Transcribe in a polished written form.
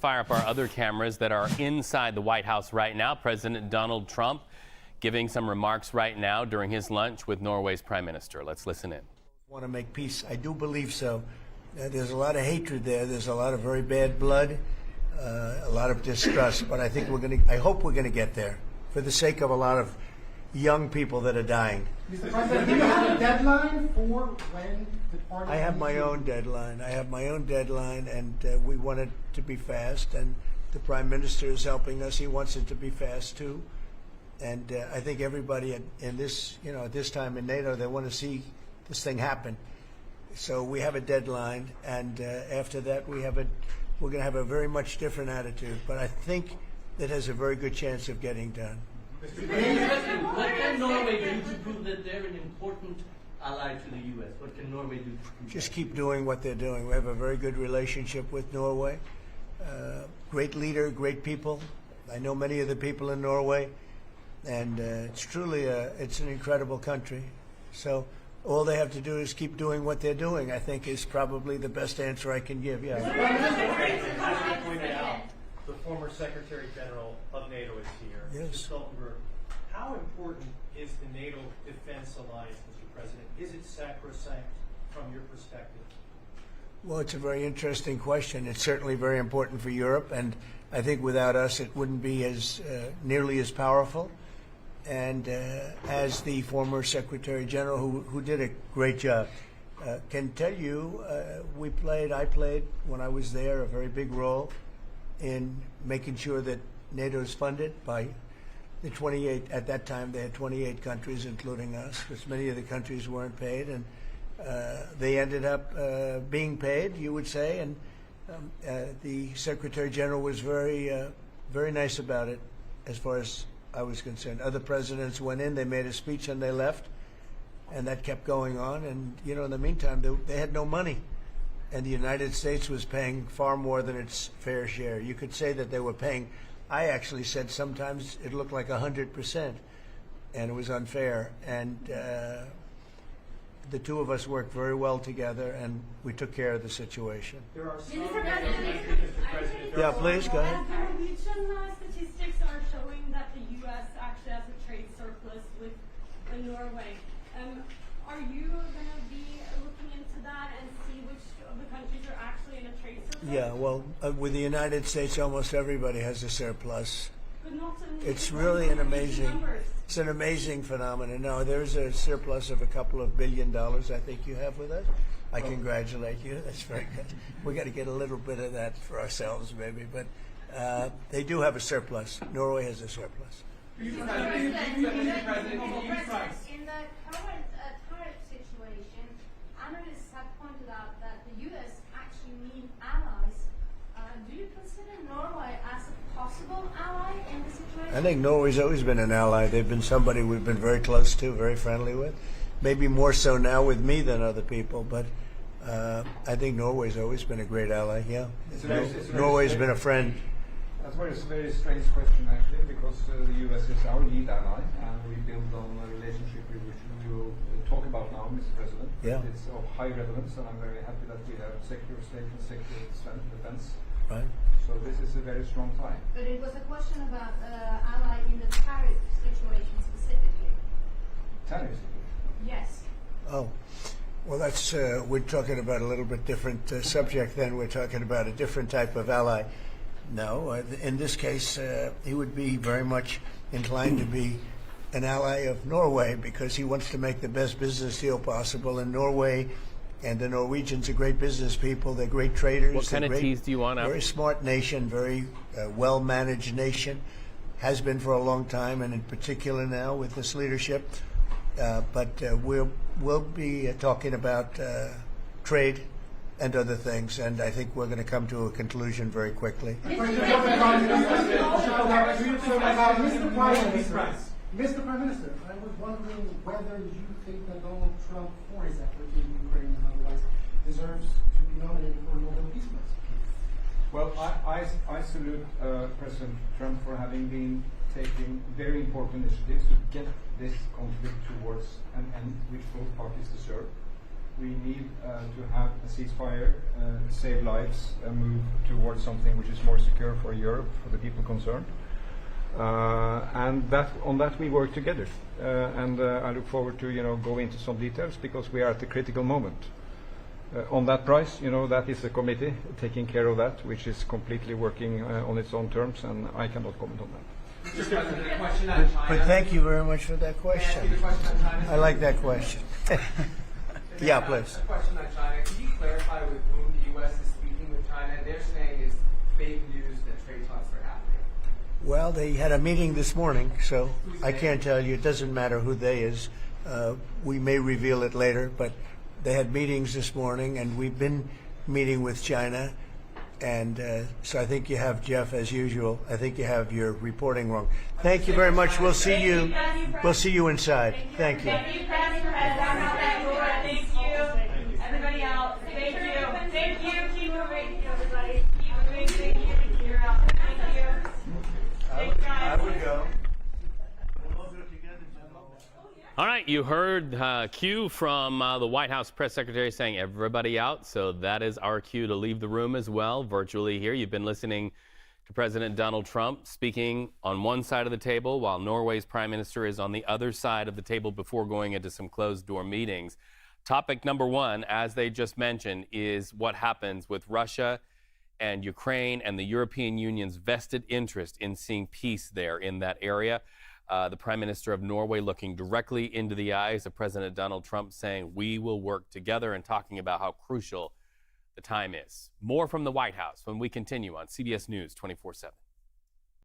fire up our other cameras that are inside the White House right now. President Donald Trump giving some remarks right now during his lunch with Norway's Prime Minister. Let's listen in. Want to make peace? I do believe so. There's a lot of hatred there. There's a lot of very bad blood, a lot of distrust. But I think I hope we're going to get there for the sake of a lot of young people that are dying. Mr. President, do you have a deadline for when the party? I have my own deadline. And we want it to be fast. And the Prime Minister is helping us. He wants it to be fast too. And I think everybody in this, at this time in NATO, they want to see this thing happen. So we have a deadline, and after that, we're going to have a very much different attitude. But I think it has a very good chance of getting done. Mr. President, what can Norway do to prove that they're an important ally to the U.S.? What can Norway do to prove Just that? keep doing what they're doing. We have a very good relationship with Norway. Great leader, great people. I know many of the people in Norway, and it's truly it's an incredible country. So all they have to do is keep doing what they're doing, I think, is probably the best answer I can give. Yeah. As you pointed out, the former Secretary General of NATO is here. Yes. Mr. Stoltenberg, how important is the NATO defense alliance, Mr. President? Is it sacrosanct from your perspective? Well, it's a very interesting question. It's certainly very important for Europe, and I think without us it wouldn't be as nearly as powerful. And as the former Secretary General, who did a great job, can tell you, I played when I was there a very big role in making sure that NATO is funded by the 28. At that time, they had 28 countries, including us, because many of the countries weren't paid, and they ended up being paid, you would say. And the Secretary General was very nice about it, as far as I was concerned. Other presidents went in, they made a speech, and they left, and that kept going on. And in the meantime, they had no money, and the United States was paying far more than its fair share. You could say that they were paying. I actually said sometimes it looked like 100%, and it was unfair. And the two of us worked very well together, and we took care of the situation. There are some Mr. President, Yeah, please, go ahead. Norwegian statistics are showing that the U.S. actually has a trade surplus with Norway. Are you going to be looking into that and see which of the countries are actually in a trade surplus? Yeah, well, with the United States, almost everybody has a surplus. But not It's really an amazing, numbers. it's an amazing phenomenon. No, there's a surplus of a couple of $1 billion, I think you have with us. I congratulate you. That's very good. We got to get a little bit of that for ourselves, maybe. But they do have a surplus. Norway has a surplus. In the current tariff situation, analysts have pointed out that the U.S. actually need allies. Do you consider Norway as a possible ally in the situation? I think Norway's always been an ally. They've been somebody we've been very close to, very friendly with. Maybe more so now with me than other people, but I think Norway's always been a great ally, yeah. Norway's been a friend. That's a very strange question, actually, because the U.S. is our lead ally, and we build on a relationship which we will talk about now, Mr. President. Yeah. It's of high relevance, and I'm very happy that we have secure state and secure defense. Right. So this is a very strong tie. But it was a question about ally in the tariff situation specifically. Tariffs. Yes. Oh, well, that's we're talking about a little bit different subject then. We're talking about a different type of ally. No, in this case, he would be very much inclined to be an ally of Norway because he wants to make the best business deal possible. And Norway and the Norwegians are great business people. They're great traders. What kind of teas do you want? Very smart nation, very well-managed nation. Has been for a long time, and in particular now with this leadership. But we'll be talking about trade and other things, and I think we're going to come to a conclusion very quickly. Mr. Prime Minister, I was wondering whether you think that Donald Trump, for his effort in Ukraine and otherwise, deserves to be nominated for a Nobel Peace Prize. Well, I salute President Trump for having been taking very important initiatives to get this conflict towards an end which both parties deserve. We need to have a ceasefire, save lives, and move towards something which is more secure for Europe, for the people concerned. And on that we work together. And I look forward to go into some details, because we are at a critical moment. On that price, that is a committee taking care of that, which is completely working on its own terms, and I cannot comment on that. Mr. President, a question on China. But thank you very much for that question. Can I ask you the question on China? I like that question. Yeah, please. A question on China. Can you clarify with whom the U.S. is speaking with China? They're saying it's fake news that trade talks are happening. Well, they had a meeting this morning, so I can't tell you. It doesn't matter who they is. We may reveal it later, but they had meetings this morning, and we've been meeting with China. And so I think you have, Jeff, as usual, I think you have your reporting wrong. Thank you very much. We'll see you. We'll see you inside. Thank you. Thank you, President. Thank you. Everybody out. Thank you. Thank you. Keep moving, everybody. Keep moving. Thank you. You're out. Thank you. I would go. All right, you heard cue from the White House press secretary saying everybody out. So that is our cue to leave the room as well, virtually here. You've been listening to President Donald Trump speaking on one side of the table while Norway's prime minister is on the other side of the table before going into some closed-door meetings. Topic number one, as they just mentioned, is what happens with Russia and Ukraine and the European Union's vested interest in seeing peace there in that area. The Prime Minister of Norway looking directly into the eyes of President Donald Trump, saying we will work together, and talking about how crucial the time is. More from the White House when we continue on CBS News 24/7.